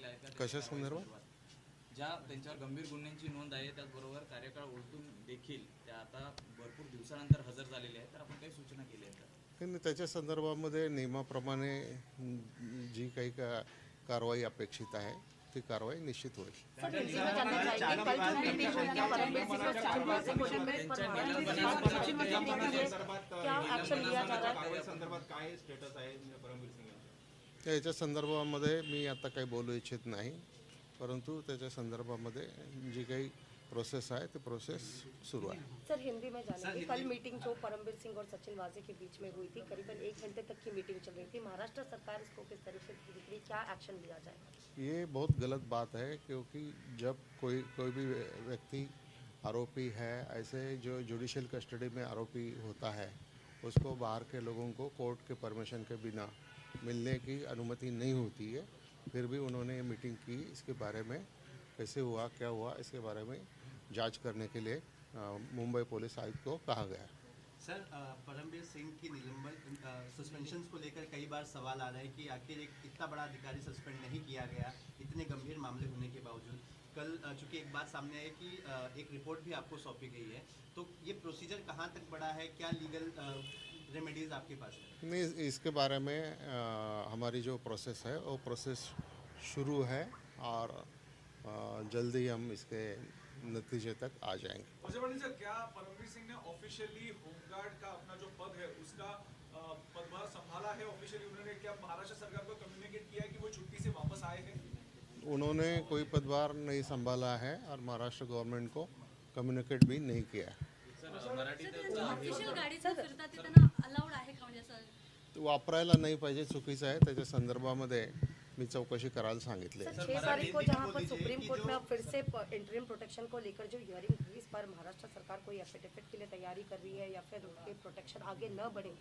केलेला आहे का? कशा संदर्भात? ज्या त्यांच्यावर गंभीर गुन्ह्यांची नोंद आहे, त्याचबरोबर कार्यकाळ उलटून देखील त्या आता भरपूर दिवसानंतर हजर झालेले आहेत, तर आपण काही सूचना केल्या आहेत का? नाही, त्याच्या संदर्भामध्ये नियमाप्रमाणे जी काही कारवाई अपेक्षित आहे ती कारवाई निश्चित होईल. याच्या संदर्भामध्ये मी आता काही बोलू इच्छित नाही, परंतु त्याच्या संदर्भामध्ये जी काही प्रोसेस है तो प्रोसेस शुरू है। सर हिंदी में जानेंगे, कल मीटिंग जो परमवीर सिंह और सचिन वाजे के बीच में हुई थी, करीबन 1 घंटे तक की मीटिंग चल रही थी। महाराष्ट्र सरकार इसको किस तरह से दिख रही, क्या एक्शन लिया जाए? ये बहुत गलत बात है, क्योंकि जब कोई भी व्यक्ति आरोपी है, ऐसे जो जुडिशियल कस्टडी में आरोपी होता है उसको बाहर के लोगों को कोर्ट के परमिशन के बिना मिलने की अनुमति नहीं होती है। फिर भी उन्होंने मीटिंग की, इसके बारे में कैसे हुआ क्या हुआ इसके बारे में जांच करने के लिए मुंबई पुलिस आयुक्त को कहा गया। सर परमवीर सिंह की निलंबन सस्पेंशन को लेकर कई बार सवाल आ रहा है कि आखिर एक इतना बड़ा अधिकारी सस्पेंड नहीं किया गया इतने गंभीर मामले होने के बावजूद। कल चूंकि एक बात सामने आई कि एक रिपोर्ट भी आपको सौंपी गई है, तो ये प्रोसीजर कहाँ तक बढ़ा है, क्या लीगल रेमेडीज आपके पास है? नहीं, इसके बारे में हमारी जो प्रोसेस है वो प्रोसेस शुरू है और जल्दी हम इसके नतीजे तक आ जाएंगे। सर, क्या परमवीर सिंह ने ऑफिशियली होमगार्ड का अपना जो पद है उसका पदभार संभाला है? ऑफिशियली उन्होंने क्या महाराष्ट्र सरकार को कम्युनिकेट किया है कि वो छुट्टी से वापस आए हैं? उन्होंने कोई पदभार नहीं संभाला है और महाराष्ट्र गवर्नमेंट को कम्युनिकेट भी नहीं किया है। वापरायला नाही पाहिजे, चुकीचं आहे, त्याच्या संदर्भामध्ये मी चौकशी करायला सांगितले। 6 तारीख को जहां पर सुप्रीम कोर्ट में अब फिर से इंटरिम प्रोटेक्शन को लेकर जो हियरिंग हुई, इस पर महाराष्ट्र सरकार कोई एफिडेविट के लिए तैयारी कर रही है या फिर उनके प्रोटेक्शन आगे न बढ़े